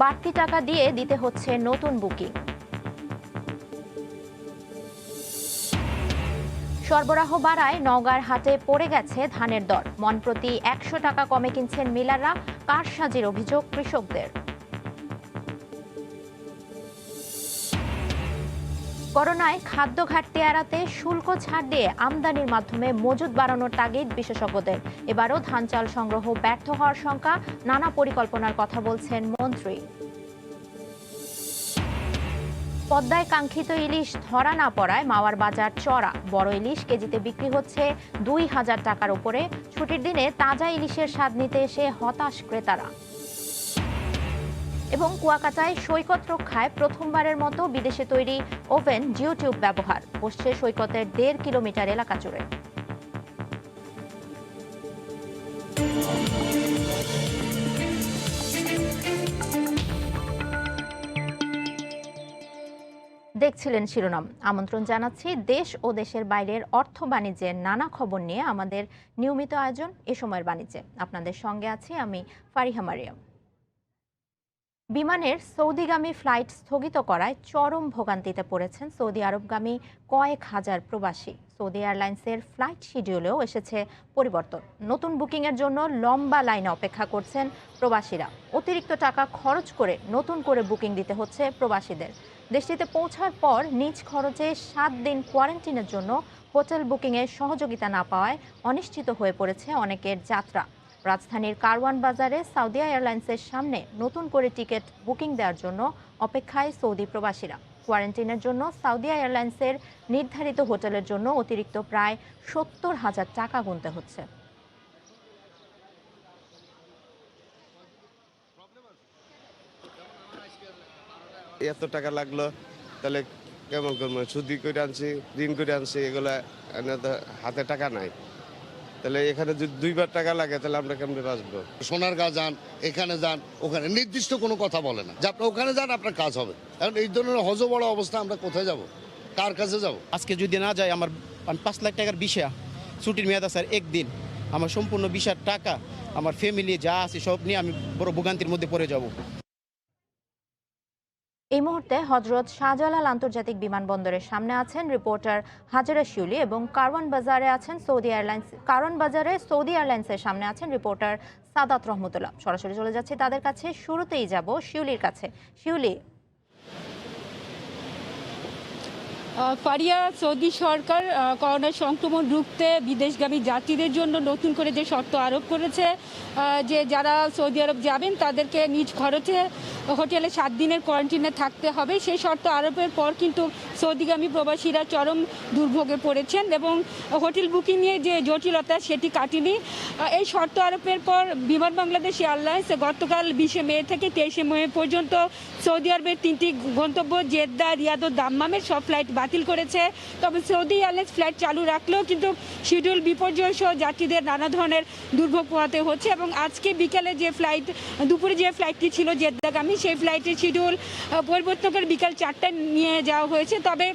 বাড়তি টাকা দিয়ে দিতে হচ্ছে নতুন বুকিং। সরবরাহ বাড়ায় নওগাঁর হাটে পড়ে গেছে ধানের দর। মণপ্রতি ১০০ টাকা কমে কিনছেন মিলাররা। কারসাজির অভিযোগ কৃষকদের। করোনায় খাদ্য ঘাটতি এড়াতে শুল্ক ছাড় দিয়ে আমদানির মাধ্যমে মজুত বাড়ানোর তাগিদ বিশেষজ্ঞদের। এবারও ধান চাল সংগ্রহ ব্যর্থ হওয়ার শঙ্কা। নানা পরিকল্পনার কথা বলছেন মন্ত্রী। পদ্মায় কাঙ্ক্ষিত ইলিশ ধরা না পড়ায় মাওয়ার বাজার চড়া। বড় ইলিশ কেজিতে বিক্রি হচ্ছে ২,০০০ টাকার উপরে। ছুটির দিনে তাজা ইলিশের স্বাদ নিতে এসে হতাশ ক্রেতারা। এবং কুয়াকাটায় সৈকত রক্ষায় প্রথমবারের মতো বিদেশে তৈরি ওভেন জিওটিউব ব্যবহার। বসছে সৈকতের ১.৫ কিলোমিটার এলাকা জুড়ে। দেখছিলেন শিরোনাম। আমন্ত্রণ জানাচ্ছি দেশ ও দেশের বাইরের অর্থ বাণিজ্যের নানা খবর নিয়ে আমাদের নিয়মিত আয়োজন এ সময়ের বাণিজ্যে। আপনাদের সঙ্গে আছি আমি ফারিহা মারিয়াম। বিমানের সৌদিগামী ফ্লাইট স্থগিত করায় চরম ভোগান্তিতে পড়েছেন সৌদি আরবগামী কয়েক হাজার প্রবাসী। সৌদি এয়ারলাইন্সের ফ্লাইট শিডিউলেও এসেছে পরিবর্তন। নতুন বুকিংয়ের জন্য লম্বা লাইনে অপেক্ষা করছেন প্রবাসীরা। অতিরিক্ত টাকা খরচ করে নতুন করে বুকিং দিতে হচ্ছে প্রবাসীদের। দেশটিতে পৌঁছার পর নিজ খরচে ৭ দিন কোয়ারেন্টিনের জন্য হোটেল বুকিংয়ে সহযোগিতা না পাওয়ায় অনিশ্চিত হয়ে পড়েছে অনেকের যাত্রা। রাজধানীর কারওয়ান বাজারে সৌদি এয়ারলাইন্সের সামনে নতুন করে টিকিট বুকিং দেওয়ার জন্য অপেক্ষায় সৌদি প্রবাসীরা। কোয়ারেন্টিনের জন্য সৌদি এয়ারলাইন্সের নির্ধারিত হোটেলের জন্য অতিরিক্ত প্রায় ৭০,০০০ টাকা গুনতে হচ্ছে। এত টাকা লাগলো, তাহলে কেমন করবো? সুদি করে আনছি, ঋণ করে আনছি, এগুলা হাতে টাকা নাই। তাহলে এখানে যদি ২বার টাকা লাগে তাহলে আমরা কেমনে বাঁচবো? সোনারগাঁ যান, এখানে যান, ওখানে নির্দিষ্ট কোনো কথা বলে না যে আপনি ওখানে যান আপনার কাজ হবে। এখন এই ধরনের হজবড় অবস্থা আমরা কোথায় যাব, কার কাছে যাব? আজকে যদি না যাই আমার ৫ লাখ টাকার ভিসা, ছুটির মেয়াদ আছে একদিন, আমার সম্পূর্ণ ভিসার টাকা, আমার ফ্যামিলি যা আছে সব নিয়ে আমি বড় ভোগান্তির মধ্যে পড়ে যাব। এই মুহূর্তে হজরত শাহজালাল আন্তর্জাতিক বিমানবন্দরের সামনে আছেন রিপোর্টার হাজেরা শিউলি এবং কারওয়ান বাজারে সৌদি এয়ারলাইন্সের সামনে আছেন রিপোর্টার সাদাত রহমতুল্লাহ। সরাসরি চলে যাচ্ছে তাদের কাছে। শুরুতেই যাব শিউলির কাছে। শিউলি, ফারিয়া, সৌদি সরকার করোনা সংক্রমণ রুখতে বিদেশগামী যাত্রীদের জন্য নতুন করে যে শর্ত আরোপ করেছে, যে যারা সৌদি আরব যাবেন তাদেরকে নিজ খরচে হোটেলে ৭ দিনের কোয়ারেন্টিনে থাকতে হবে, সেই শর্ত আরোপের পর কিন্তু সৌদিগামী প্রবাসীরা চরম দুর্ভোগে পড়েছেন এবং হোটেল বুকিং নিয়ে যে জটিলতা সেটি কাটেনি। এই শর্ত আরোপের পর বিমান বাংলাদেশ এয়ারলাইন্স গতকাল ২০ মে থেকে ২৩ মে পর্যন্ত সৌদি আরবের ৩টি গন্তব্য জেদ্দা, রিয়াদ ও দাম্মামের সব ফ্লাইট বাতিল করেছে। তবে সৌদি এয়ারলাইন্স ফ্লাইট চালু রাখলেও কিন্তু শিডিউল বিপর্যয় সহ যাত্রীদের নানা ধরনের দুর্ভোগ পোহাতে হচ্ছে এবং আজকে বিকালে যে ফ্লাইট, দুপুরে যে ফ্লাইটটি ছিল জেদ্দাগামী, সেই ফ্লাইটের শিডিউল পরিবর্তন করে বিকাল ৪টায় নিয়ে যাওয়া হয়েছে। তবে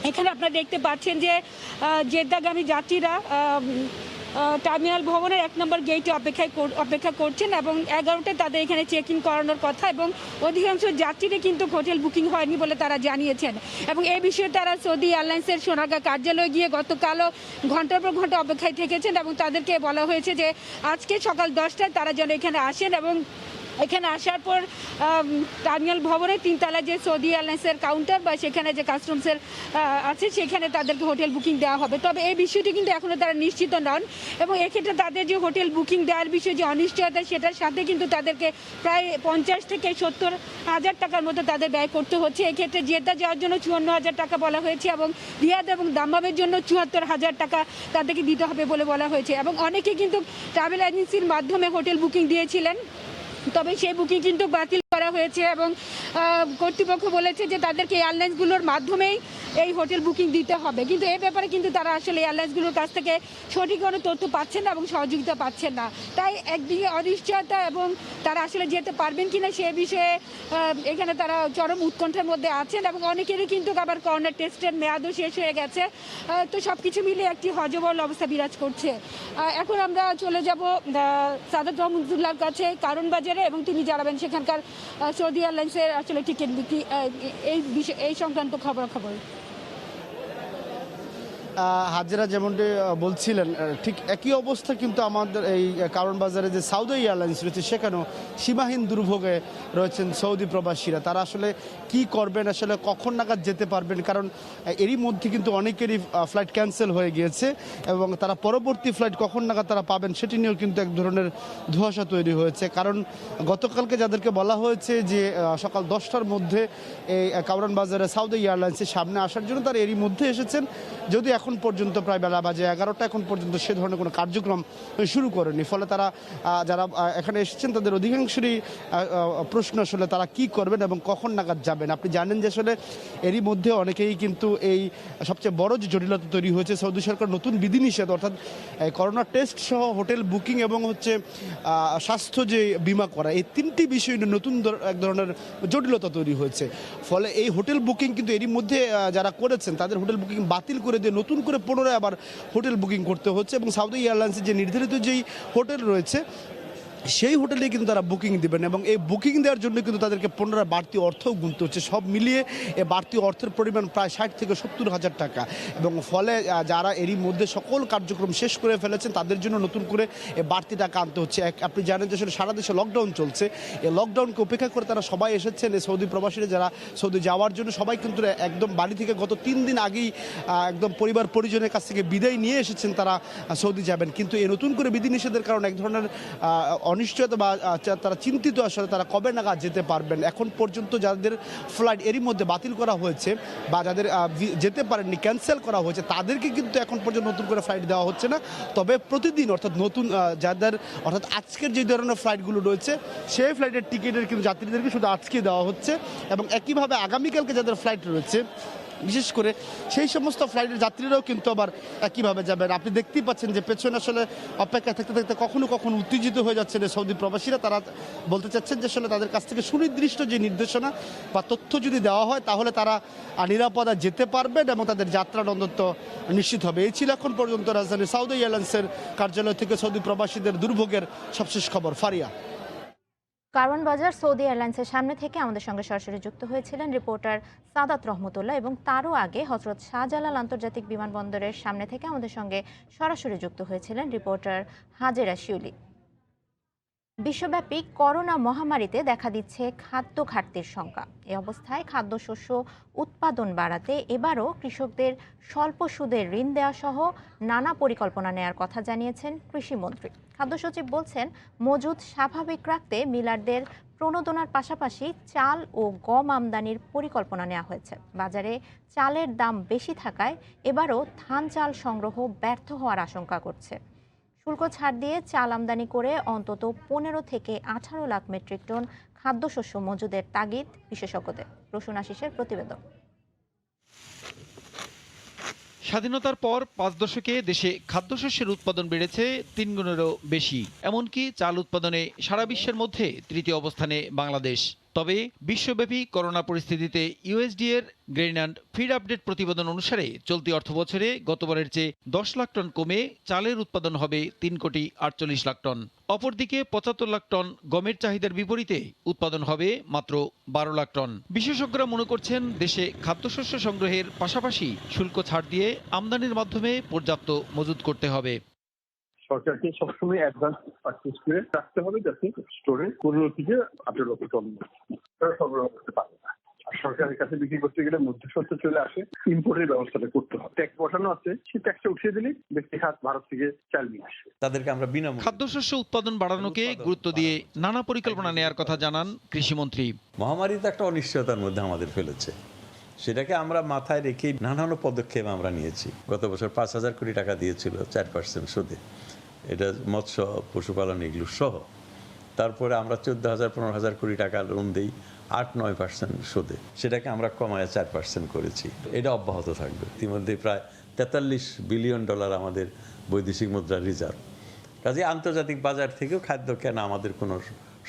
এখানে আপনারা দেখতে পাচ্ছেন যে জেদ্দাগামী যাত্রীরা টার্মিনাল ভবনের ১ নম্বর গেটে অপেক্ষা করছেন এবং ১১টায় তাদের এখানে চেক ইন করানোর কথা এবং অধিকাংশ যাত্রীরা কিন্তু হোটেল বুকিং হয়নি বলে তারা জানিয়েছেন এবং এই বিষয়ে তারা সৌদি এয়ারলাইন্সের সোনারগাঁ কার্যালয়ে গিয়ে গতকালও ঘন্টার পর ঘন্টা অপেক্ষায় থেকেছেন এবং তাদেরকে বলা হয়েছে যে আজকে সকাল 10টায় তারা যেন এখানে আসেন এবং এখানে আসার পর টার্মিনাল ভবনের ৩ তলায় যে সৌদি এয়ারলাইন্সের কাউন্টার বা সেখানে যে কাস্টমসের আছে সেখানে তাদেরকে হোটেল বুকিং দেওয়া হবে। তবে এই বিষয়টি কিন্তু এখনও তারা নিশ্চিত নন এবং এক্ষেত্রে তাদের যে হোটেল বুকিং দেওয়ার বিষয়ে যে অনিশ্চয়তা সেটার সাথে কিন্তু তাদেরকে প্রায় ৫০ থেকে ৭০,০০০ টাকার মতো তাদের ব্যয় করতে হচ্ছে। এক্ষেত্রে জেদ্দা যাওয়ার জন্য ৫৪,০০০ টাকা বলা হয়েছে এবং রিয়াদ এবং দাম্মামের জন্য ৭৪,০০০ টাকা তাদেরকে দিতে হবে বলে বলা হয়েছে এবং অনেকে কিন্তু ট্রাভেল এজেন্সির মাধ্যমে হোটেল বুকিং দিয়েছিলেন, তবে সেই বুকিং কিন্তু বাতিল করা হয়েছে এবং কর্তৃপক্ষ বলেছে যে তাদেরকে এয়ারলাইন্সগুলোর মাধ্যমেই এই হোটেল বুকিং দিতে হবে, কিন্তু এই ব্যাপারে কিন্তু তারা আসলে এয়ারলাইন্সগুলোর কাছ থেকে সঠিক কোনো তথ্য পাচ্ছেন না এবং সহযোগিতা পাচ্ছেন না। তাই একদিকে অনিশ্চয়তা এবং তারা আসলে যেতে পারবেন কিনা সে বিষয়ে এখানে তারা চরম উৎকণ্ঠার মধ্যে আছেন এবং অনেকেরই কিন্তু আবার করোনা টেস্টের মেয়াদও শেষ হয়ে গেছে। তো সব কিছু মিলে একটি হযবল অবস্থা বিরাজ করছে। এখন আমরা চলে যাব সাদাত রহমতুল্লাহর কাছে কারণ বাজারে এবং তিনি জানাবেন সেখানকার সৌদি এয়ারলাইন্সের আসলে টিকিট বিক্রি এই সংক্রান্ত খবরাখবর। হাজেরা যেমনটি বলছিলেন ঠিক একই অবস্থা কিন্তু আমাদের এই কারণ বাজারে যে সৌদি এয়ারলাইন্স রয়েছে সেখানেও সীমাহীন দুর্ভোগে রয়েছেন সৌদি প্রবাসীরা। তারা আসলে কি করবেন, আসলে কখন নাগাদ যেতে পারবেন, কারণ এরই মধ্যে কিন্তু অনেকেরই ফ্লাইট ক্যান্সেল হয়ে গিয়েছে এবং তারা পরবর্তী ফ্লাইট কখন নাগাদ তারা পাবেন সেটি নিয়েও কিন্তু এক ধরনের ধোঁয়াশা তৈরি হয়েছে। কারণ গতকালকে যাদেরকে বলা হয়েছে যে সকাল 10টার মধ্যে এই কারণ বাজারে সৌদি এয়ারলাইন্সের সামনে আসার জন্য, তারা এরই মধ্যে এসেছেন, যদি এখন পর্যন্ত প্রায় বেলা বাজে 11টা, এখন পর্যন্ত সে ধরনের কোনো কার্যক্রম শুরু করেনি। ফলে তারা যারা এখানে এসেছেন তাদের অধিকাংশেরই প্রশ্ন আসলে তারা কি করবেন এবং কখন নাগাদ যাবেন। আপনি জানেন যে আসলে এরই মধ্যে অনেকেই কিন্তু এই সবচেয়ে বড় যে জটিলতা তৈরি হয়েছে, সৌদি সরকার নতুন বিধিনিষেধ অর্থাৎ করোনা টেস্ট সহ হোটেল বুকিং এবং স্বাস্থ্য যে বিমা করা, এই তিনটি বিষয় নিয়ে নতুন এক ধরনের জটিলতা তৈরি হয়েছে। ফলে এই হোটেল বুকিং কিন্তু এরই মধ্যে যারা করেছেন তাদের হোটেল বুকিং বাতিল করে দিয়ে নতুন করে পুনরায় আবার হোটেল বুকিং করতে হচ্ছে এবং সৌদি এয়ারলাইন্সের যে নির্ধারিত যেই হোটেল রয়েছে সেই হোটেলে কিন্তু তারা বুকিং দেবেন এবং এই বুকিং দেওয়ার জন্য কিন্তু তাদেরকে পুনরায় বাড়তি অর্থও গুনতে হচ্ছে। সব মিলিয়ে এই বাড়তি অর্থের পরিমাণ প্রায় 60 থেকে 70 হাজার টাকা এবং ফলে যারা এরই মধ্যে সকল কার্যক্রম শেষ করে ফেলেছেন তাদের জন্য নতুন করে এই বাড়তি টাকা আনতে হচ্ছে। আপনি জানেন যে সারা দেশে লকডাউন চলছে, এই লকডাউনকে উপেক্ষা করে তারা সবাই এসেছেন এই সৌদি প্রবাসীরা যারা সৌদি যাওয়ার জন্য, সবাই কিন্তু একদম বাড়ি থেকে গত 3 দিন আগেই একদম পরিবার পরিজনের কাছ থেকে বিদায় নিয়ে এসেছেন, তারা সৌদি যাবেন। কিন্তু এই নতুন করে বিধিনিষেধের কারণে এক ধরনের অনিশ্চয়তা বা তারা চিন্তিত আসলে তারা কবে নাগাদ যেতে পারবেন। এখন পর্যন্ত যাদের ফ্লাইট এরই মধ্যে বাতিল করা হয়েছে বা যাদের যেতে পারেননি ক্যান্সেল করা হয়েছে তাদেরকে কিন্তু এখন পর্যন্ত নতুন করে ফ্লাইট দেওয়া হচ্ছে না। তবে প্রতিদিন অর্থাৎ নতুন অর্থাৎ আজকের যে ধরনের ফ্লাইটগুলো রয়েছে সেই ফ্লাইটের টিকিটের কিন্তু যাত্রীদেরকে শুধু আজকে দেওয়া হচ্ছে এবং একইভাবে আগামীকালকে যাদের ফ্লাইট রয়েছে বিশেষ করে সেই সমস্ত ফ্লাইটের যাত্রীরাও কিন্তু আবার একইভাবে যাবেন। আপনি দেখতেই পাচ্ছেন যে পেছনে আসলে অপেক্ষায় থাকতে থাকতে কখনো কখনো উত্তেজিত হয়ে যাচ্ছেন সৌদি প্রবাসীরা। তারা বলতে চাচ্ছেন যে আসলে তাদের কাছ থেকে সুনির্দিষ্ট যে নির্দেশনা বা তথ্য যদি দেওয়া হয় তাহলে তারা নিরাপদে যেতে পারবেন এবং তাদের যাত্রার অন্তত নিশ্চিত হবে। এই ছিল এখন পর্যন্ত রাজধানী সৌদি এয়ারলাইন্সের কার্যালয় থেকে সৌদি প্রবাসীদের দুর্ভোগের সবশেষ খবর। ফারিয়া। কারওয়ান বাজার সৌদি এয়ারলাইন্সের সামনে থেকে আমাদের সঙ্গে সরাসরি যুক্ত হয়েছিলেন রিপোর্টার সাদাত রহমতুল্লাহ এবং তারও আগে হযরত শাহজালাল আন্তর্জাতিক বিমানবন্দরের সামনে থেকে আমাদের সঙ্গে সরাসরি যুক্ত হয়েছিলেন রিপোর্টার হাজেরা শিউলি। বিশ্বব্যাপী করোনা মহামারীতে দেখা দিচ্ছে খাদ্য ঘাটতির শঙ্কা। এই অবস্থায় খাদ্যশস্য উৎপাদন বাড়াতে এবারও কৃষকদের স্বল্প সুদের ঋণ দেওয়া সহ নানা পরিকল্পনা নেওয়ার কথা জানিয়েছেন কৃষিমন্ত্রী। খাদ্য সচিব বলছেন, মজুদ স্বাভাবিক রাখতে মিলারদের প্রণোদনার পাশাপাশি চাল ও গম আমদানির পরিকল্পনা নেওয়া হয়েছে। বাজারে চালের দাম বেশি থাকায় এবারও ধান চাল সংগ্রহ ব্যর্থ হওয়ার আশঙ্কা করছে। শুল্ক ছাড় দিয়ে চাল আমদানি করে অন্তত 15 থেকে 18 লাখ মেট্রিক টন খাদ্যশস্য মজুদের তাগিদ বিশেষজ্ঞদের। রসুন আশিসের প্রতিবেদন। স্বাধীনতার পর 5 দশকে দেশে খাদ্যশস্যের উৎপাদন বেড়েছে 3 গুণেরও বেশি। এমনকি চাল উৎপাদনে সারা বিশ্বের মধ্যে তৃতীয় অবস্থানে বাংলাদেশ। তবে বিশ্বব্যাপী করোনা পরিস্থিতিতে ইউএসডিএর গ্রেইন অ্যান্ড ফিড আপডেট প্রতিবেদন অনুসারে চলতি অর্থবছরে গতবারের চেয়ে 10 লাখ টন কমে চালের উৎপাদন হবে 3 কোটি 48 লাখ টন। অপরদিকে 75 লাখ টন গমের চাহিদার বিপরীতে উৎপাদন হবে মাত্র 12 লাখ টন। বিশেষজ্ঞরা মনে করছেন, দেশে খাদ্যশস্য সংগ্রহের পাশাপাশি শুল্ক ছাড় দিয়ে আমদানির মাধ্যমে পর্যাপ্ত মজুত করতে হবে। সরকারকে সবসময় অ্যাডভান্স পারচেজ করে রাখতে হবে যাতে স্টোরে 15 থেকে 18 লক্ষ টন তারা সরবরাহ করতে পারে না। আর সরকারের কাছে বিক্রি করতে গেলে মধ্যস্বত্ব চলে আসে, ইম্পোর্টের ব্যবস্থাটা করতে হবে। ট্যাক্স বসানো আছে, সেই ট্যাক্সটা উঠিয়ে দিলে ব্যক্তি খাত ভারত থেকে চাল নিয়ে আসে। তাদেরকে আমরা বিনামূল্যে খাদ্যশস্য উৎপাদন বাড়ানোকে গুরুত্ব দিয়ে নানা পরিকল্পনা নেওয়ার কথা জানান কৃষিমন্ত্রী। মহামারী তো একটা অনিশ্চয়তার মধ্যে আমাদের ফেলেছে, সেটাকে আমরা মাথায় রেখে নানান পদক্ষেপ আমরা নিয়েছি। গত বছর 5,000 কোটি টাকা দিয়েছিল 4% সুদে, এটা মৎস্য পশুপালন এগুলো সহ। তারপরে আমরা 14,000-15,000 কোটি টাকা লোন দিই 8-9% সুদে, সেটাকে আমরা কমায় 4% করেছি। এটা অব্যাহত থাকবে। ইতিমধ্যে প্রায় $43 বিলিয়ন আমাদের বৈদেশিক মুদ্রা রিজার্ভ। কাজে আন্তর্জাতিক বাজার থেকেও খাদ্য কেনা আমাদের কোনো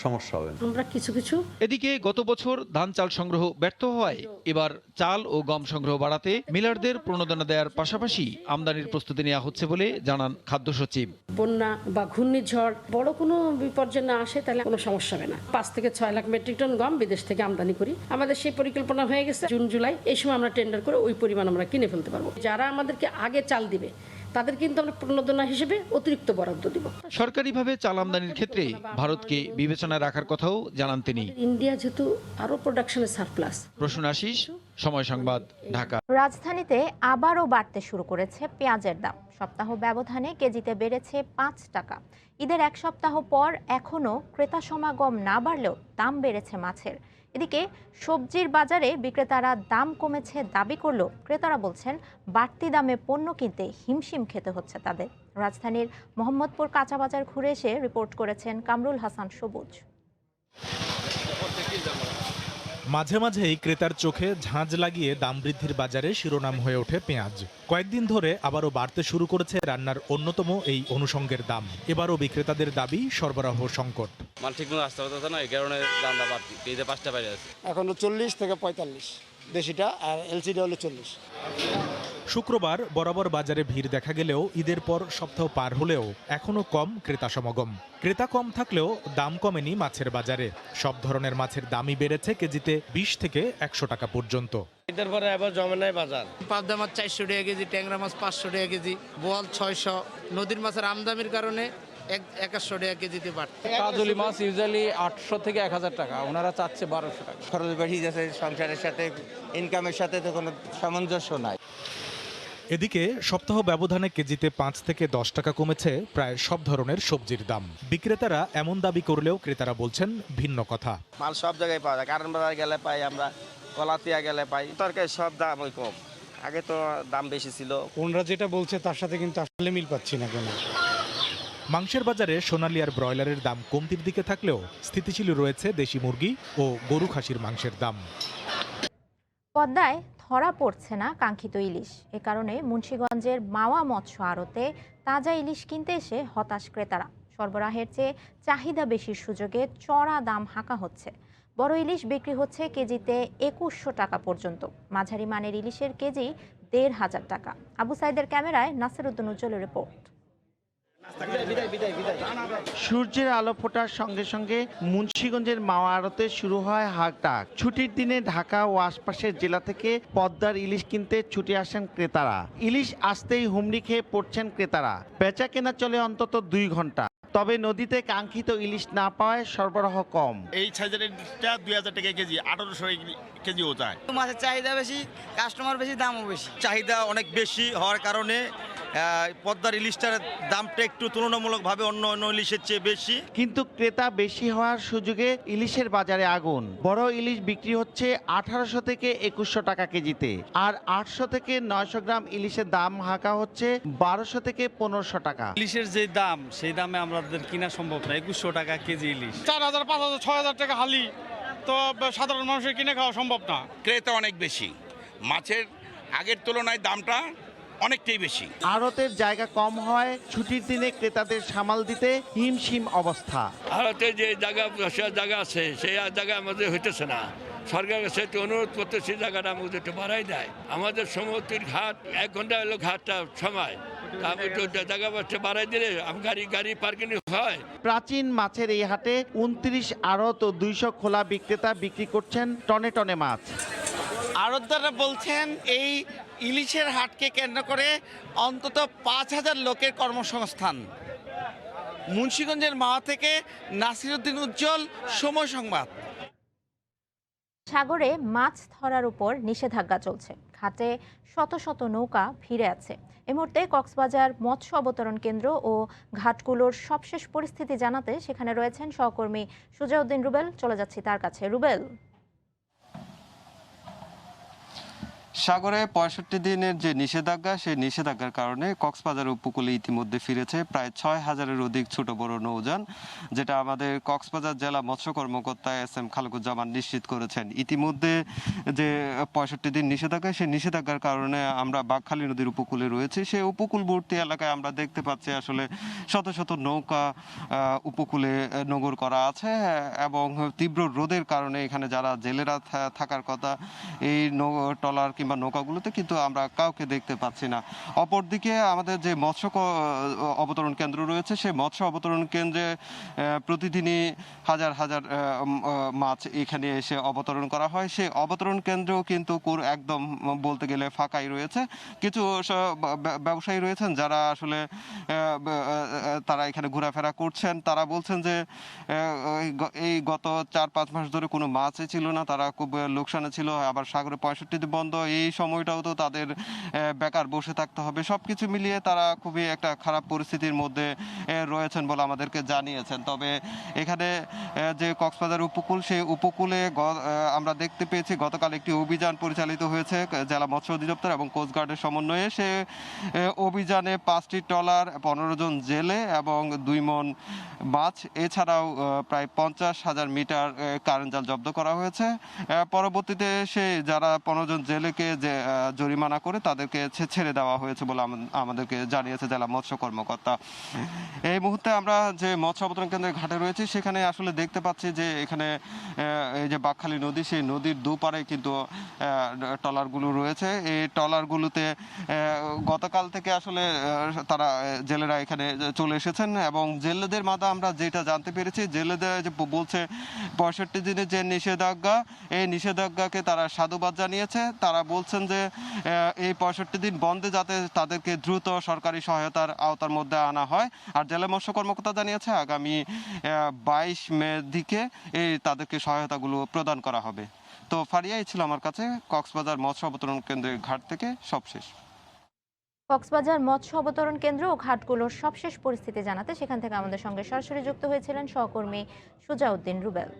সমস্যা হবে না। আমরা কিছু এদিকে গত বছর ধান চাল সংগ্রহ ব্যর্থ হওয়ায় এবার চাল ও গম সংগ্রহ বাড়াতে মিলারদের প্রণোদনা দেওয়ার পাশাপাশি আমদানির প্রস্তুতি নেওয়া হচ্ছে বলে জানান খাদ্য সচিব। বন্যা বা ঘূর্ণিঝড় বড় কোনো বিপর্যয় না আসে তাহলে কোনো সমস্যা হবে না। 5 থেকে 6 লাখ মেট্রিক টন গম বিদেশ থেকে আমদানি করি। আমাদের সেই পরিকল্পনা হয়ে গেছে, জুন জুলাই এই সময় আমরা টেন্ডার করে ওই পরিমাণ আমরা কিনে ফেলতে পারবো। যারা আমাদেরকে আগে চাল দিবে তাদের কিন্তু আমরা প্রণোদনা হিসেবে অতিরিক্ত বরাদ্দ দিব। সরকারিভাবে চাল আমদানির ক্ষেত্রে ভারতকে বিবেচনায় রাখার কথাও জানান তিনি। ইন্ডিয়া যেহেতু আরো প্রোডাকশনের সারপ্লাস। প্রসূন আশিস, সময় সংবাদ, ঢাকা। রাজধানীতে আবারও বাড়তে শুরু করেছে পেঁয়াজের দাম। সপ্তাহ ব্যবধানে কেজিতে বেড়েছে 5 টাকা। ঈদের এক সপ্তাহ পর এখনও ক্রেতা সমাগম না বাড়লেও দাম বেড়েছে মাছের। এদিকে সবজির বাজারে বিক্রেতারা দাম কমেছে দাবি করলেও ক্রেতারা বলছেন বাড়তি দামে পণ্য কিনতে হিমশিম খেতে হচ্ছে তাদের। রাজধানীর মোহাম্মদপুর কাঁচা বাজার ঘুরে এসে রিপোর্ট করেছেন কামরুল হাসান সবুজ। মাঝে মাঝেই ক্রেতার চোখে ঝাঁঝ লাগিয়ে দাম বৃদ্ধির বাজারে শিরোনাম হয়ে ওঠে পেঁয়াজ। কয়েকদিন ধরে আবারও বাড়তে শুরু করেছে রান্নার অন্যতম এই অনুষঙ্গের দাম। এবারও বিক্রেতাদের দাবি সরবরাহ সংকট। মাল ঠিক মতো আসতে হতো না, এই কারণে দামটা বাড়তি। কেজিতে 5 টাকা বেড়ে আছে। এখনো 40 থেকে 45 দেশিটা, আর এলসিডি হলো 40। শুক্রবার বরাবর বাজারে ভিড় দেখা গেলেও ঈদের পর সপ্তাহ পার হলেও এখনো কম ক্রেতা সমাগম। ক্রেতা কম থাকলেও দাম কমেনি মাছের বাজারে। সব ধরনের মাছের দামই বেড়েছে কেজিতে 20 থেকে 100 টাকা পর্যন্ত। ঈদের পরে আবার জমে নাই বাজার। পাবদা মাছ 400 টাকা কেজি, ট্যাংরা মাছ 500 টাকা কেজি, বোয়াল 600। নদীর মাছের আমদানির কারণে 100 টাকা কেজিতে বাড়ছে। কাজলি মাছ ইউজুয়ালি 800 থেকে 1000 টাকা, ওনারা চাচ্ছে 1200 টাকা। খরচ বেশি যাচ্ছে, সংসারের সাথে ইনকামের সাথে তো কোনো সামঞ্জস্য নাই। এদিকে সপ্তাহ ব্যবধানে কেজিতে 5 থেকে 10 টাকা কমেছে প্রায় সব ধরনের সবজির দাম। বিক্রেতারা এমন দাবি করলেও ক্রেতারা বলছেন ভিন্ন কথা। মাল সব জায়গায় পাওয়া যায়, কারণ বাজার গেলে পাই, আমরা কলাতিয়া গেলে পাই। তরকারি সব দাম ওই কম, আগে তো দাম বেশি ছিল। ওনারা যেটা বলছে তার সাথে কিন্তু আসলে মিল পাচ্ছি না কেন। মাংসের বাজারে সোনালী আর ব্রয়লারের দাম কমতির দিকে থাকলেও স্থিতিশীল রয়েছে দেশি মুরগি ও গরু খাসির মাংসের দাম। পদ্মায় ধরা পড়ছে না কাঙ্ক্ষিত ইলিশ। এ কারণে মুন্সিগঞ্জের মাওয়া মৎস্য আড়তে তাজা ইলিশ কিনতে এসে হতাশ ক্রেতারা। সরবরাহের চেয়ে চাহিদা বেশির সুযোগে চড়া দাম হাঁকা হচ্ছে। বড় ইলিশ বিক্রি হচ্ছে কেজিতে 2100 টাকা পর্যন্ত। মাঝারি মানের ইলিশের কেজি 1500 টাকা। আবু সাইদের ক্যামেরায় নাসির উদ্দিন উজ্জ্বলের রিপোর্ট। সূর্যের আলো ফোটার সঙ্গে সঙ্গে মুন্সিগঞ্জের মাওয়া আড়তে শুরু হয় হাটডাক। ছুটির দিনে ঢাকা ও আশপাশের জেলা থেকে পদ্মার ইলিশ কিনতে ছুটে আসেন ক্রেতারা। ইলিশ আসতেই হুমড়ি খেয়ে পড়ছেন ক্রেতারা। বেচা কেনা চলে অন্তত 2 ঘন্টা। তবে নদীতে কাঙ্ক্ষিত ইলিশ না পাওয়ায় সরবরাহ কম। এই সাইজের 2000 টাকা কেজি, 1800 কেজিও যায়। মাছের চাহিদা বেশি, কাস্টমার বেশি, দামও বেশি। চাহিদা অনেক বেশি হওয়ার কারণে পদ্মার ইলিশটার দামটা একটু তুলনামূলকভাবে অন্য ইলিশের চেয়ে বেশি। কিন্তু ক্রেতা বেশি হওয়ার সুযোগে ইলিশের বাজারে আগুন। বড় ইলিশ বিক্রি হচ্ছে 1800 থেকে 2100 টাকা কেজিতে, আর 800 থেকে 900 গ্রাম ইলিশের দাম হাঁকা হচ্ছে 1200 থেকে 1500 টাকা। ইলিশের যে দাম, সেই দামে আমাদের কিনা সম্ভব না। 2100 টাকা কেজি ইলিশ। 4000, 5000, 6000 টাকা হালি, তো সাধারণ মানুষের কিনে খাওয়া সম্ভব না। ক্রেতা অনেক বেশি, মাছের আগের তুলনায় দামটা অনেকটাই বেশি। আড়তের জায়গা কম হয়, ছুটির দিনে ক্রেতাদের সামাল দিতে হিমশিম অবস্থা। আড়তে যে জায়গা আছে, সেই জায়গা আমাদের হইতেছে না। সরকারের কাছে একটু অনুরোধ করতে, সেই জায়গাটা আমাদের একটু বাড়াই দেয়। আমাদের সমুদ্রের ঘাট 1 ঘন্টা হলো ঘাটটা সময়, জায়গা বাড়াই দিলে গাড়ি পার্কিং হয়। প্রাচীন মাছের এই হাটে 29 আড়ত ও 200 খোলা বিক্রেতা বিক্রি করছেন টনে টনে মাছ। আড়তদাররা বলছেন এই ইলিশের হাটকে কেন্দ্র করে অন্তত 5000 লোকের কর্মসংস্থান। মুন্সিগঞ্জের মাওয়া থেকে নাসির উদ্দিন উজ্জ্বল, সময় সংবাদ। সাগরে মাছ ধরার উপর নিষেধাজ্ঞা চলছে। ঘাটে শত শত নৌকা ভিড়ে আছে। এই মুহূর্তে কক্সবাজার মৎস্য অবতরণ কেন্দ্র ও ঘাটগুলোর সবশেষ পরিস্থিতি জানাতে সেখানে রয়েছেন সহকর্মী সুজাউদ্দিন রুবেল। চলে যাচ্ছি তার কাছে। রুবেল, সাগরে ৬৫ দিনের যে নিষেধাজ্ঞা সেই নিষেধাজ্ঞার কারণে কক্সবাজার উপকূলে ইতিমধ্যে ফিরেছে প্রায় ৬,০০০-এর অধিক ছোট বড় নৌযান, যেটা আমাদের কক্সবাজার জেলা মৎস্য কর্মকর্তা SM খালেকুজ্জামান নিশ্চিত করেছেন। ইতিমধ্যে যে ৬৫ দিন নিষেধাজ্ঞা সেই নিষেধাজ্ঞার কারণে আমরা বাঁকখালী নদীর উপকূলে রয়েছে, সেই উপকূলবর্তী এলাকায় আমরা দেখতে পাচ্ছি আসলে শত শত নৌকা উপকূলে নোঙর করা আছে এবং তীব্র রোদের কারণে এখানে যারা জেলেরা থাকার কথা এই ট্রলার কিংবা নৌকাগুলোতে কিন্তু আমরা কাউকে দেখতে পাচ্ছি না। অপরদিকে আমাদের যে মৎস্য অবতরণ কেন্দ্র রয়েছে সেই মৎস্য অবতরণ কেন্দ্রে প্রতিদিনই হাজার হাজার মাছ এখানে এসে অবতরণ করা হয়। সেই অবতরণ কেন্দ্রও কিন্তু একদম বলতে গেলে ফাঁকাই রয়েছে। কিছু ব্যবসায়ী রয়েছেন যারা আসলে তারা এখানে ঘোরাফেরা করছেন, তারা বলছেন যে এই গত 4-5 মাস ধরে কোনো মাছই ছিল না, তারা খুব লোকসানে ছিল। আবার সাগরে 65 দিন বন্ধ, এই সময়টাও তো তাদের বেকার বসে থাকতে হবে। সবকিছু মিলিয়ে তারা খুবই একটা খারাপ পরিস্থিতির মধ্যে রয়েছেন বলে আমাদেরকে জানিয়েছেন। তবে এখানে যে কক্সবাজার উপকূল, সেই উপকূলে আমরা দেখতে পেয়েছি গতকাল একটি অভিযান পরিচালিত হয়েছে জেলা মৎস্য অধিদপ্তর এবং কোস্টগার্ডের সমন্বয়ে। সে অভিযানে 5টি ট্রলার, 15 জন জেলে এবং 2 মণ মাছ, এছাড়াও প্রায় 50,000 মিটার কারেন্ট জাল জব্দ করা হয়েছে। পরবর্তীতে যারা 15 জন জেলেকে যে জরিমানা করে তাদেরকে ছেড়ে দেওয়া হয়েছে বলে আমাদেরকে জানিয়েছে জেলা মৎস্য কর্মকর্তা। এই মুহূর্তে আমরা যে মৎস্য অবতরণ কেন্দ্রের ঘাটে রয়েছে সেখানে আসলে দেখতে পাচ্ছি যে এখানে এই যে বাঁকখালী নদী, সেই নদীর দুপারে কিন্তু ট্রলারগুলো রয়েছে। এই ট্রলারগুলোতে গতকাল থেকে আসলে তারা জেলেরা এখানে চলে এসেছেন এবং জেলেদের মাঝে আমরা যেটা জানতে পেরেছি, জেলেদের যে বলছে 65 দিনের যে নিষেধাজ্ঞা, এই নিষেধাজ্ঞাকে তারা সাধুবাদ জানিয়েছে। তারা বলছেন যে এই 65 দিন বন্ধে যাতে তাদেরকে দ্রুত সরকারি সহায়তার আওতার মধ্যে আনা হয়। আর জেলা মৎস্য কর্মকর্তা জানিয়েছে আগামী 22 মে দিকে তাদেরকে সহায়তাগুলো প্রদান করা হবে। তো ফারিয়াই ছিল আমার কাছে কক্সবাজার মৎস্য অবতরণ কেন্দ্রের ঘাট থেকে সবশেষ। কক্সবাজার মৎস্য অবতরণ কেন্দ্র ও ঘাটগুলোর সবশেষ পরিস্থিতি জানাতে সেখান থেকে আমাদের সঙ্গে সরাসরি যুক্ত হয়েছিলেন সহকর্মী সুজাউদ্দিন রুবেল।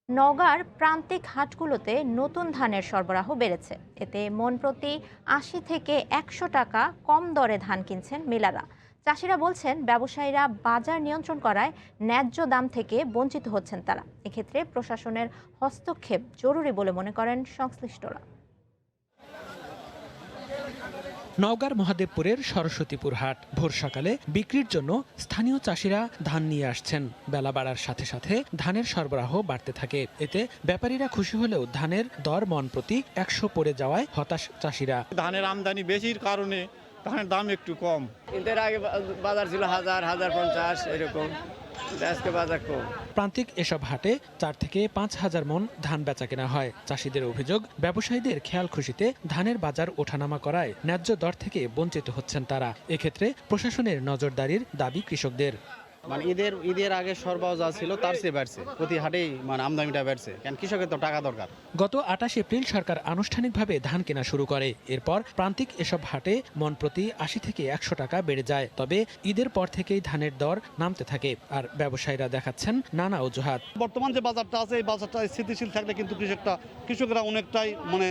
নওগাঁর প্রান্তিক হাটগুলোতে নতুন ধানের সরবরাহ বেড়েছে। এতে মণ প্রতি 80 থেকে 100 টাকা কম দরে ধান কিনছেন মিলাররা। চাষিরা বলছেন ব্যবসায়ীরা বাজার নিয়ন্ত্রণ করায় ন্যায্য দাম থেকে বঞ্চিত হচ্ছেন তারা। এক্ষেত্রে প্রশাসনের হস্তক্ষেপ জরুরি বলে মনে করেন সংশ্লিষ্টরা। নওগাঁর মহাদেবপুরের সরস্বতীপুর হাট ভোর সকালে বিক্রির জন্য স্থানীয় চাষিরা ধান নিয়ে আসছেন। বেলা বাড়ার সাথে সাথে ধানের সরবরাহ বাড়তে থাকে। এতে ব্যাপারীরা খুশি হলেও ধানের দর মণ প্রতি 100 পড়ে যাওয়ায় হতাশ চাষিরা। ধানের আমদানি বেশির কারণে ধানের দাম একটু কম। এর আগে বাজার ছিল 1000-1050 এরকম, আজকে বাজার কম। প্রান্তিক এসব হাটে 4 থেকে 5,000 মণ ধান বেচা কেনা হয়। চাষিদের অভিযোগ, ব্যবসায়ীদের খেয়াল খুশিতে ধানের বাজার ওঠানামা করায় ন্যায্য দর থেকে বঞ্চিত হচ্ছেন তারা। এক্ষেত্রে প্রশাসনের নজরদারির দাবি কৃষকদের। মানে ঈদের আগে সরবরাহ যা ছিল তার চেয়ে বাড়ছে, প্রতি হাটেই মানে আমদানিটা বাড়ছে, কারণ কৃষকের তো টাকা দরকার। গত 28 এপ্রিল সরকার আনুষ্ঠানিকভাবে ধান কেনা শুরু করে। এরপর প্রান্তিক এসব হাটে মণ প্রতি 80 থেকে 100 টাকা বেড়ে যায়। তবে ঈদের পর থেকেই ধানের দর নামতে থাকে আর ব্যবসায়ীরা দেখাচ্ছেন নানা অজুহাত। বর্তমান যে বাজারটা আছে এই বাজারটা স্থিতিশীল থাকলে কিন্তু কৃষকরা অনেকটাই মানে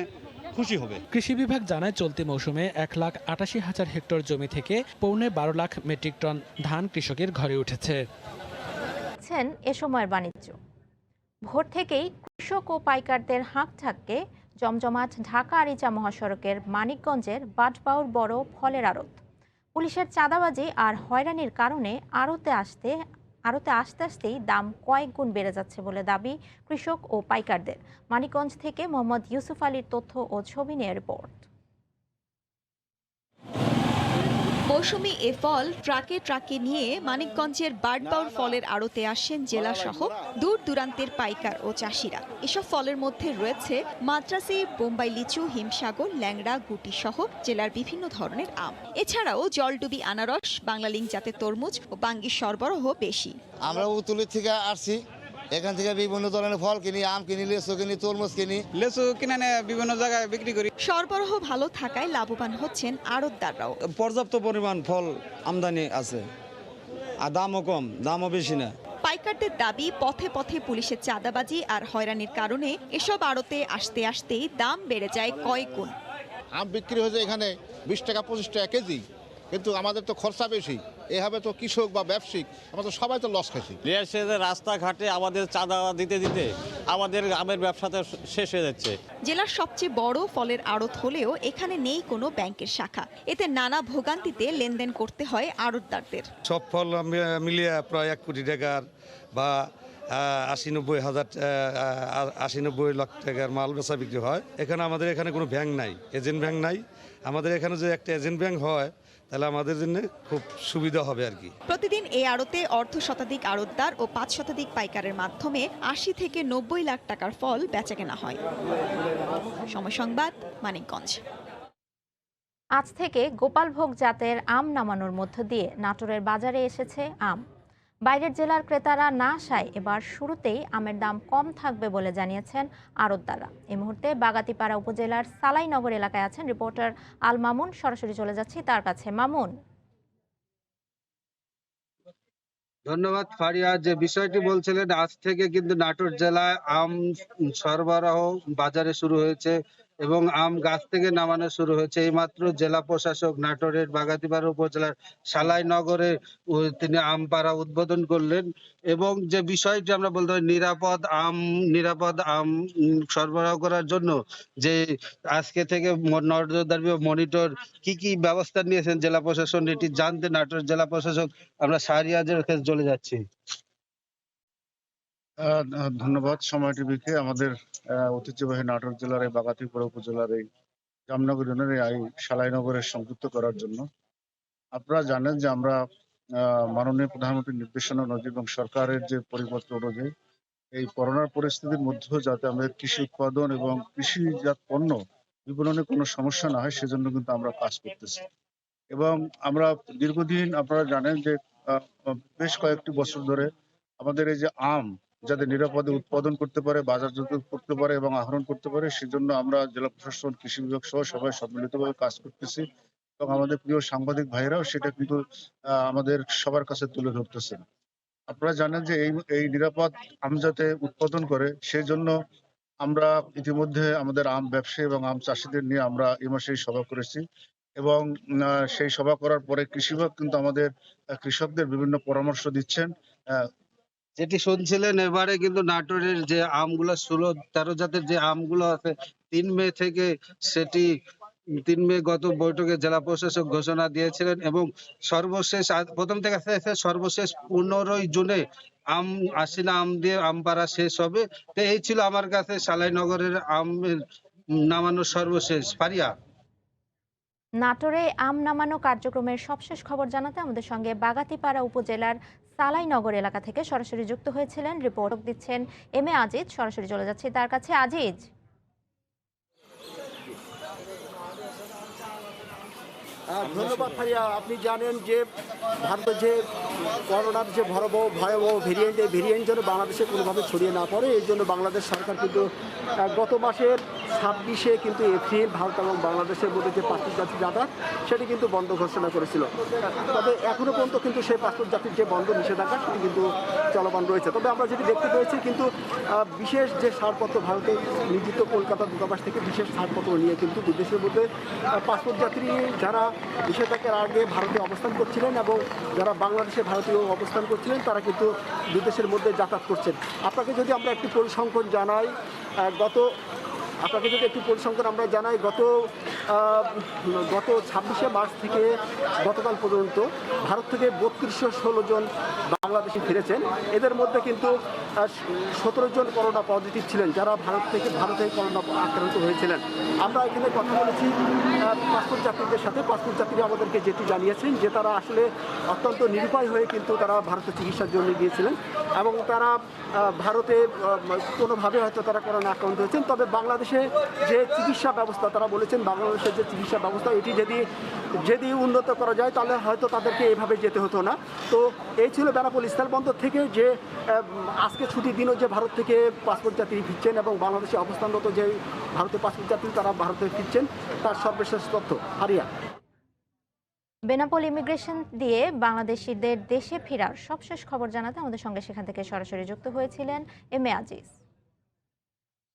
খুশি হবে। কৃষি বিভাগ জানায় চলতি মৌসুমে 1,88,000 হেক্টর জমি থেকে 12.5 লাখ মেট্রিক টন ধান কৃষকের ঘরে উঠেছে। এ সময়ের বাণিজ্য ভোর থেকেই কৃষক ও পাইকারদের হাঁকঝাঁককে জমজমাট ঢাকা আরিচা মহাসড়কের মানিকগঞ্জের বাটবাউর বড় ফলের আড়ত। পুলিশের চাঁদাবাজি আর হয়রানির কারণে আড়তে আসতেই দাম কয়েক গুণ বেড়ে যাচ্ছে বলে দাবি কৃষক ও পাইকারদের। মানিকগঞ্জ থেকে মোহাম্মদ ইউসুফ আলীর তথ্য ও ছবি নিয়ে রিপোর্ট। মৌসুমি এ ফল ট্রাকে ট্রাকে নিয়ে মানিকগঞ্জের বাটবাউর ফলের আড়তে আসেন জেলাসহ দূর দূরান্তের পাইকার ও চাষিরা। এসব ফলের মধ্যে রয়েছে মাদ্রাসি, বোম্বাই লিচু, হিমসাগর, ল্যাংড়া, গুটি সহ জেলার বিভিন্ন ধরনের আম। এছাড়াও জলডুবি আনারস, বাংলালিং জাতের তরমুজ ও বাঙ্গির সরবরাহ বেশি। আমরা উতুলি থেকে আসছি, এখান থেকে বিভিন্ন ধরনের ফল কিনি, আম কিনি, লেচু কিনি, তরমুজ কিনি। লেচু কিনে বিভিন্ন জায়গায় বিক্রি করি। সরবরাহ ভালো থাকায় লাভবান হচ্ছেন আড়তদাররাও। পর্যাপ্ত পরিমাণ ফল আমদানি আছে আর দামও কম, দামও বেশি না। পাইকারদের দাবি, পথে পথে পুলিশের চাঁদাবাজি আর হয়রানির কারণে এসব আড়তে আসতে আসতেই দাম বেড়ে যায় কয়েক গুণ। আম বিক্রি হয়েছে এখানে 20 টাকা 25 টাকা কেজি, কিন্তু আমাদের তো খরচা বেশি। এভাবে তো কৃষক বা ব্যবসায়িক আমরা তো সবাই তো লস খাইছি। রাস্তাঘাটে আমাদের চাঁদা দিতে দিতে আমাদের আমের ব্যবসাটা শেষ হয়ে যাচ্ছে। জেলার সবচেয়ে বড় ফলের আড়ত হলেও এখানে নেই কোনো ব্যাংকের শাখা। এতে নানা ভোগান্তিতে লেনদেন করতে হয় আড়তদারদের। সব ফল মিলিয়ে প্রায় 1 কোটি টাকার বা 80-90 লাখ টাকার মাল বেচা বিক্রি হয়। আমাদের এখানে কোনো ব্যাংক নাই, এজেন্ট ব্যাংক নাই। আমাদের এখানে যে একটা এজেন্ট ব্যাংক হয় তাহলে আমাদের জন্য খুব সুবিধা হবে আর কি। প্রতিদিন এই আড়তে অর্ধ শতাধিক আড়তদার ও 5 শতাধিক পাইকারের মাধ্যমে 80 থেকে 90 লাখ টাকার ফল বেচাকেনা হয়। সময় সংবাদ, মানিকগঞ্জ। আজ থেকে গোপালভোগ জাতের আম নামানোর মধ্য দিয়ে নাটোরের বাজারে এসেছে আম। বাইরের জেলার ক্রেতারা না আসায় এবার শুরুতেই আমের দাম কম থাকবে বলে জানিয়েছেন আড়তদাররা। এই মুহূর্তে বাগাতিপাড়া উপজেলার সালাইনগর এলাকায় আছেন রিপোর্টার আল মামুন। সরাসরি চলে যাচ্ছি তার কাছে। মামুন, ধন্যবাদ ফারিয়া। যে বিষয়টি বলছিলেন, আজ থেকে কিন্তু নাটোর জেলায় আম সরবরাহ বাজারে শুরু হয়েছে এবং আম গাছ থেকে নামানো শুরু হয়েছে। এইমাত্র জেলা প্রশাসক নাটোরের বাগাতিপাড়া উপজেলার সালাইনগরে তিনি আম পাড়া উদ্বোধন করলেন এবং যে বিষয়টি আমরা বলতে পারি নিরাপদ আম সরবরাহ করার জন্য যে আজকে থেকে নজরদারি মনিটর কি ব্যবস্থা নিয়েছেন জেলা প্রশাসন, এটি জানতে নাটোর জেলা প্রশাসক আমরা শাহরিয়াজের কাছে চলে যাচ্ছি। ধন্যবাদ সময় টিভিকে। আমাদের ঐতিহ্যবাহী নাটোর জেলার এই বাগাতিপাড়া উপজেলার এই জামনগর ইউনিয়নের এই সালাইনগরের সংযুক্ত করার জন্য আপনারা জানেন যে আমরা মাননীয় প্রধানমন্ত্রীর নির্দেশনা অনুযায়ী এবং সরকারের যে পরিপত্র অনুযায়ী এই করোনার পরিস্থিতির মধ্যেও যাতে আমাদের কৃষি উৎপাদন এবং কৃষিজাত পণ্য বিপণনে কোনো সমস্যা না হয় সেজন্য কিন্তু আমরা কাজ করতেছি। এবং আমরা দীর্ঘদিন আপনারা জানেন যে বেশ কয়েকটি বছর ধরে আমাদের এই যে আম যাতে নিরাপদে উৎপাদন করতে পারে, বাজারজাত করতে পারে এবং আহরণ করতে পারে, সেজন্য আমরা জেলা প্রশাসন, কৃষি বিভাগ সহ সবাই সম্মিলিতভাবে কাজ করতেছি এবং আমাদের প্রিয় সাংবাদিক ভাইরাও সেটা কিন্তু আমাদের সবার কাছে তুলে ধরতেছেন। আপনারা জানেন যে এই নিরাপদ আম যাতে উৎপাদন করে সেই জন্য আমরা ইতিমধ্যে আমাদের আম ব্যবসায়ী এবং আম চাষিদের নিয়ে আমরা এই মাসেই সভা করেছি এবং সেই সভা করার পরে কৃষি বিভাগ কিন্তু আমাদের কৃষকদের বিভিন্ন পরামর্শ দিচ্ছেন। যেটি শুনছিলেন, এবারে কিন্তু নাটোরের যে আমগুলো 16-13 জাতের যে আমগুলো আছে 3 মে থেকে সেটি 3 মে গত বৈঠকে জেলা প্রশাসক ঘোষণা দিয়েছিলেন এবং সর্বশেষ প্রথম থেকে সর্বশেষ 15 জুনে আশিনা আম দিয়ে আম পাড়া শেষ হবে। তো এই ছিল আমার কাছে সালাইনগরের আমের নামানো সর্বশেষ। ফারিয়া, নাটোরে আম নামানো কার্যক্রমের সবশেষ খবর জানাতে আমাদের সঙ্গে বাগাতিপাড়া উপজেলার সালাইনগর এলাকা থেকে সরাসরি যুক্ত হয়েছিলেন রিপোর্ট দিচ্ছেন এম এ আজিজ। সরাসরি চলে যাচ্ছি তার কাছে। আজিজ, ধন্যবাদ ফারিয়া। আপনি জানেন যে ভারতের যে করোনার যে ভয়াবহ ভেরিয়েন্ট, এই ভেরিয়েন্ট যেন বাংলাদেশে কোনোভাবে ছড়িয়ে না পড়ে, এই জন্য বাংলাদেশ সরকার কিন্তু গত মাসের 26 কিন্তু এপ্রিল ভারত এবং বাংলাদেশের মধ্যে যে পাসপোর্ট জাতির যাতায়াত সেটি কিন্তু বন্ধ ঘোষণা করেছিল। তবে এখনও পর্যন্ত কিন্তু সেই পাসপোর্ট জাতির যে বন্ধ নিষেধাজ্ঞা সেটি কিন্তু চলমান রয়েছে। তবে আমরা যেটি দেখতে পেয়েছি কিন্তু বিশেষ যে ছাড়পত্র ভারতে নিযুক্ত কলকাতা দূতাবাস থেকে বিশেষ ছাড়পত্র নিয়ে কিন্তু বিদেশের মধ্যে পাসপোর্ট যাত্রী যারা নিষেধাজ্ঞার আগে ভারতে অবস্থান করছিলেন এবং যারা বাংলাদেশে ভারতীয় অবস্থান করছিলেন তারা কিন্তু বিদেশের মধ্যে যাতায়াত করছেন। আপনাকে যদি আমরা একটি পরিসংখ্যান জানাই, আমরা জানাই গত 26শে মার্চ থেকে গতকাল পর্যন্ত ভারত থেকে 3216 জন বাংলাদেশি ফিরেছেন। এদের মধ্যে কিন্তু 17 জন করোনা পজিটিভ ছিলেন, যারা ভারতে করোনা আক্রান্ত হয়েছিলেন। আমরা এখানে কথা বলেছি পাসপোর্ট যাত্রীদের সাথে। পাসপোর্ট যাত্রীরা আমাদেরকে যেটি জানিয়েছেন যে তারা আসলে অত্যন্ত নিরুপায় হয়ে কিন্তু তারা ভারতে চিকিৎসার জন্য গিয়েছিলেন এবং তারা ভারতে কোনোভাবে হয়তো তারা করোনা আক্রান্ত হয়েছেন। তবে বাংলাদেশে যে চিকিৎসা ব্যবস্থা, তারা বলেছেন বাংলাদেশের যে চিকিৎসা ব্যবস্থা এটি যদি উন্নত করা যায় তাহলে হয়তো তাদেরকে এভাবে যেতে হতো না। তো এই ছিল বেনাপোল স্থলবন্দর থেকে যে আজকে ছুটির দিনও যে ভারত থেকে পাসপোর্ট যাত্রী ফিরছেন এবং বাংলাদেশে অবস্থানরত যে ভারতের পাসপোর্ট যাত্রী তারা ভারতে ফিরছেন তার সর্বশেষ তথ্য। হারিয়া। বেনাপোল ইমিগ্রেশন দিয়ে বাংলাদেশিদের দেশে ফেরার সবশেষ খবর জানাতে আমাদের সঙ্গে সেখান থেকে সরাসরি যুক্ত হয়েছিলেন এম এ আজিজ।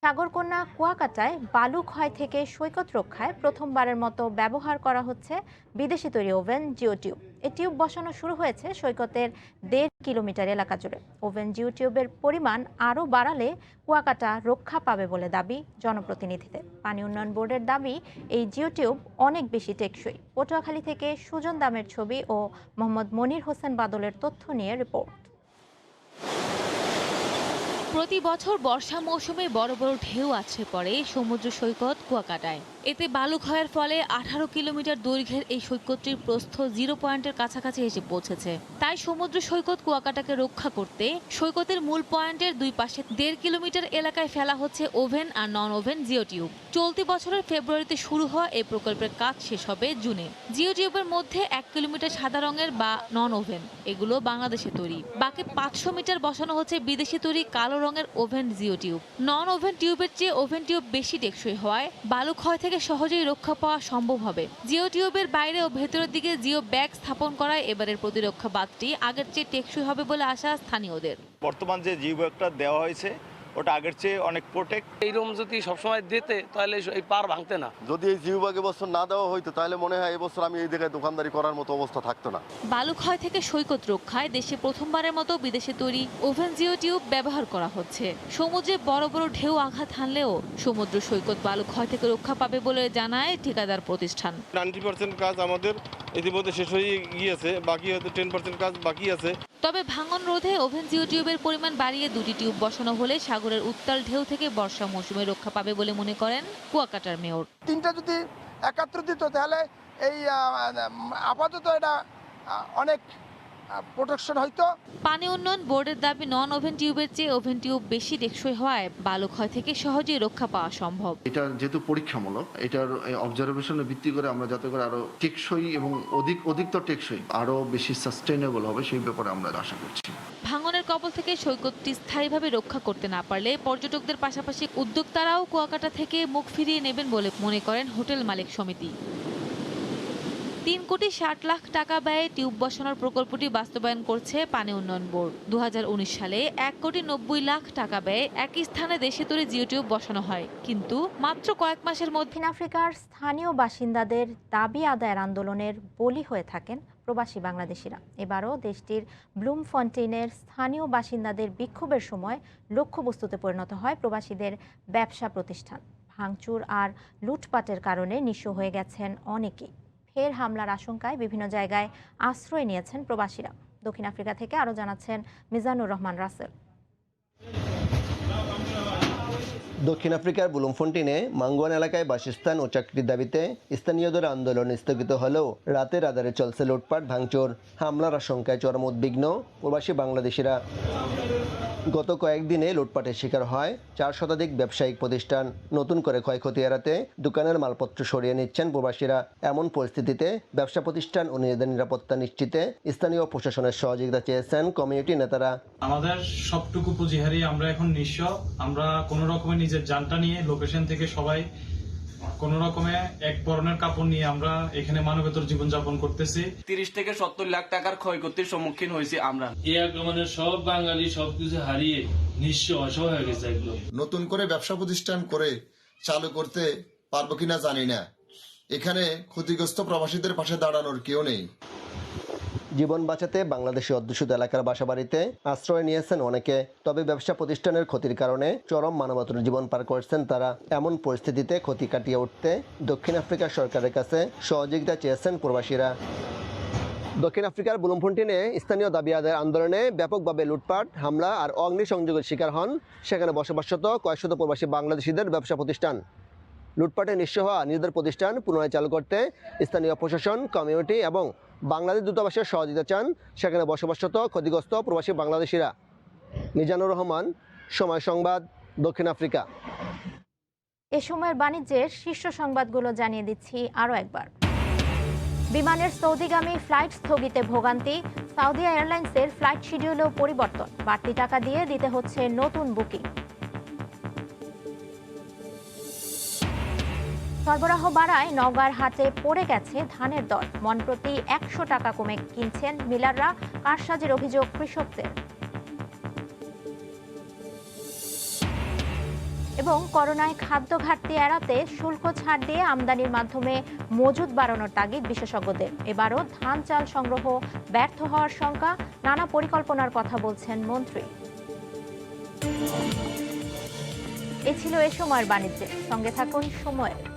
সাগরকন্যা কুয়াকাটায় বালু ক্ষয় থেকে সৈকত রক্ষায় প্রথমবারের মতো ব্যবহার করা হচ্ছে বিদেশি তৈরি ওভেন জিওটিউব। এই টিউব বসানো শুরু হয়েছে সৈকতের 1.5 কিলোমিটার এলাকা জুড়ে। ওভেন জিওটিউবের পরিমাণ আরও বাড়ালে কুয়াকাটা রক্ষা পাবে বলে দাবি জনপ্রতিনিধিদের। পানি উন্নয়ন বোর্ডের দাবি এই জিওটিউব অনেক বেশি টেকসই। পটুয়াখালী থেকে সুজন দামের ছবি ও মোহাম্মদ মনির হোসেন বাদলের তথ্য নিয়ে রিপোর্ট। প্রতি বছর বর্ষা মৌসুমে বড় বড় ঢেউ আছড়ে পড়ে সমুদ্র সৈকত কুয়াকাটায়। এতে বালু ক্ষয়ের ফলে 18 কিলোমিটার দৈর্ঘ্যের এই সৈকতটির প্রস্থ 0 পয়েন্টের কাছাকাছি এসে পৌঁছেছে। তাই সমুদ্র সৈকত কুয়াকাটাকে রক্ষা করতে সৈকতের মূল পয়েন্টের দুই পাশে 1.5 কিলোমিটার এলাকায় ফেলা হচ্ছে ওভেন আর নন ওভেন জিওটিউব। চলতি বছরের ফেব্রুয়ারিতে শুরু হওয়া এই প্রকল্পের কাজ শেষ হবে জুনে। জিওটিউবের মধ্যে 1 কিলোমিটার সাদা রঙের বা নন ওভেন, এগুলো বাংলাদেশে তৈরি। বাকি 500 মিটার বসানো হচ্ছে বিদেশি তৈরি কালো রঙের ওভেন জিওটিউব। নন ওভেন টিউবের চেয়ে ওভেন টিউব বেশি টেকসই হওয়ায় বালু ক্ষয় থেকে সহজেই রক্ষা পাওয়া সম্ভব হবে। জিও টিউবের বাইরে ও ভেতরের দিকে জিও ব্যাগ স্থাপন করায় এবারের প্রতিরক্ষা বাঁধটি আগের চেয়ে টেকসই হবে বলে আশা স্থানীয়দের। বর্তমান যে জিও ব্যাগটা দেওয়া হয়েছে ওটা আগের চেয়ে অনেক প্রোটেক্ট। এইরকম যদি সবসময় দিতে তাহলে এই পার ভাঙতে না। যদি এই জিও ব্যাগ এবছর না দেওয়া হইতো তাহলে মনে হয় এবছর আমি এই জায়গায় দোকানদারি করার মতো অবস্থা থাকতো না। বালু ক্ষয় থেকে সৈকত রক্ষায় দেশে প্রথমবারের মতো বিদেশে তৈরি ওভেন জিও টিউব ব্যবহার করা হচ্ছে। সমুদ্রে বড় বড় ঢেউ আঘাত হানলেও সমুদ্র সৈকত বালু ক্ষয় থেকে রক্ষা পাবে বলে জানায় ঠিকাদার প্রতিষ্ঠান। 90% কাজ আমাদের ইতিমধ্যে শেষ হয়ে গিয়েছে, বাকি হয়তো 10% কাজ বাকি আছে। তবে ভাঙন রোধে ওভেন জিও টিউবের পরিমাণ বাড়িয়ে 2টি টিউব বসানো হলে সাগরের উত্তাল ঢেউ থেকে বর্ষা মৌসুমে রক্ষা পাবে বলে মনে করেন কুয়াকাটার মেয়র। 3টা যদি একাত্র দিত তাহলে এই আপাতত এটা অনেক প্রোটেকশন হইতো। পানি উন্নয়ন বোর্ডের দাবি নন ওভেন টিউবের চেয়ে ওভেন টিউব বেশি টেকসই হওয়ায় বালু ক্ষয় থেকে সহজেই রক্ষা পাওয়া সম্ভব। এটা যেহেতু পরীক্ষামূলক, এটার অবজারভেশনে ভিত্তি করে আমরা যাতে করে আরো টেকসই এবং অধিকতর টেকসই আরো বেশি সাস্টেইনেবল হবে সেই ব্যাপারে আমরা আশা করছি। ভাঙনের কবল থেকে সৈকতটি স্থায়ীভাবে রক্ষা করতে না পারলে পর্যটকদের পাশাপাশি উদ্যোক্তারাও কুয়াকাটা থেকে মুখ ফিরিয়ে নেবেন বলে মনে করেন হোটেল মালিক সমিতি। 3 কোটি 60 লাখ টাকা ব্যয়ে টিউব বসানোর প্রকল্পটি বাস্তবায়ন করছে পানি উন্নয়ন বোর্ড। 2019 সালে 1 কোটি 90 লাখ টাকা ব্যয়ে একই স্থানে দেশে তৈরি জিও টিউব বসানো হয়, কিন্তু মাত্র কয়েক মাসের মধ্যে দক্ষিণ আফ্রিকার স্থানীয় বাসিন্দাদের দাবি আদায়ের আন্দোলনের বলি হয়ে থাকেন প্রবাসী বাংলাদেশিরা। এবারও দেশটির ব্লুমফন্টেইনের স্থানীয় বাসিন্দাদের বিক্ষোভের সময় লক্ষ্যবস্তুতে পরিণত হয় প্রবাসীদের ব্যবসা প্রতিষ্ঠান। ভাঙচুর আর লুটপাটের কারণে নিঃস্ব হয়ে গেছেন অনেকেই। ফের হামলার আশঙ্কায় বিভিন্ন জায়গায় আশ্রয় নিয়েছেন প্রবাসীরা। দক্ষিণ আফ্রিকা থেকে আরও জানাচ্ছেন মিজানুর রহমান রাসেল। দক্ষিণ আফ্রিকার ব্লুমফন্টেইনে মাঙ্গুয়ান এলাকায় বাসস্থান ও চাকরির দাবিতে স্থানীয়দের আন্দোলন স্থগিত হলেও রাতের আধারে চলছে লুটপাট, ভাঙচুর, হামলার আশঙ্কায় চরম উদ্বিগ্ন প্রবাসী বাংলাদেশিরা। গত কয়েকদিনে লুটপাটের শিকার হয় 4 শতাধিক ব্যবসায়িক প্রতিষ্ঠান। নতুন করে ক্ষয়ক্ষতি এড়াতে দোকানের মালপত্র সরিয়ে নিচ্ছেন প্রবাসীরা। এমন পরিস্থিতিতে ব্যবসা প্রতিষ্ঠান ও নিজেদের নিরাপত্তা নিশ্চিতে স্থানীয় প্রশাসনের সহযোগিতা চেয়েছেন কমিউনিটি নেতারা। আমাদের সবটুকু পুঁজি হারিয়ে আমরা এখন নিঃস্ব। আমরা কোনো রকমের নিজের জানটা নিয়ে লোকেশন থেকে সবাই কোন রকমে এক পরনের কাপড় নিয়ে আমরা এখানে মানবেতর জীবনযাপন করতেছি। 30 থেকে 70 লাখ টাকার ক্ষয়ক্ষতির সম্মুখীন হয়েছি আমরা। এই আক্রমণের সব বাঙালি সবকিছু হারিয়ে নিঃস্ব অসহায় হয়ে গেছে। এগুলো নতুন করে ব্যবসা প্রতিষ্ঠান করে চালু করতে পারবো কিনা জানি না। এখানে ক্ষতিগ্রস্ত প্রবাসীদের পাশে দাঁড়ানোর কেউ নেই। জীবন বাঁচাতে বাংলাদেশি অধ্যুষিত এলাকার বাসাবাড়িতে আশ্রয় নিয়েছেন অনেকে। তবে ব্যবসা প্রতিষ্ঠানের ক্ষতির কারণে চরম মানবতার জীবন পার করছেন তারা। এমন পরিস্থিতিতে ক্ষতি কাটিয়ে উঠতে দক্ষিণ আফ্রিকা সরকারের কাছে সহযোগিতা চেয়েছেন প্রবাসীরা। দক্ষিণ আফ্রিকার ব্লুমফন্টেইনে স্থানীয় দাবি আদায়ের আন্দোলনে ব্যাপকভাবে লুটপাট, হামলা আর অগ্নিসংযোগের শিকার হন সেখানে বসবাসরত কয়েকশত প্রবাসী বাংলাদেশিদের ব্যবসা প্রতিষ্ঠান। লুটপাটে নিঃস্ব হওয়া নিজেদের প্রতিষ্ঠান পুনরায় চালু করতে স্থানীয় প্রশাসন, কমিউনিটি এবং বাংলাদেশ দূতাবাসের সহযোগিতা চান সেখানে বসবাসরত ক্ষতিগ্রস্ত প্রবাসী বাংলাদেশিরা। মিজানুর রহমান, সময় সংবাদ, দক্ষিণ আফ্রিকা। এ সময়ের বাণিজ্যের শীর্ষ সংবাদগুলো জানিয়ে দিচ্ছি আরও একবার। বিমানের সৌদিগামী ফ্লাইট স্থগিতে ভোগান্তি, সাউদি এয়ারলাইন্সের ফ্লাইট শিডিউলেও পরিবর্তন, বাড়তি টাকা দিয়ে দিতে হচ্ছে নতুন বুকিং। সরবরাহ বাড়ায় নওগাঁর হাটে পড়ে গেছে ধানের দর। মন প্রতি 100 টাকা কমে কিনছেন মিলাররা। কারসাজির অভিযোগ কৃষকদের। এবং করোনায় খাদ্য ঘাটতি এড়াতে শুল্ক ছাড় দিয়ে আমদানির মাধ্যমে মজুদ বাড়ানোর তাগিদ বিশেষজ্ঞদের। এবারও ধান চাল সংগ্রহ ব্যর্থ হওয়ার শঙ্কা। নানা পরিকল্পনার কথা বলছেন মন্ত্রী। এ ছিল এ সময়ের বাণিজ্যে। সঙ্গে থাকুন সময়ের।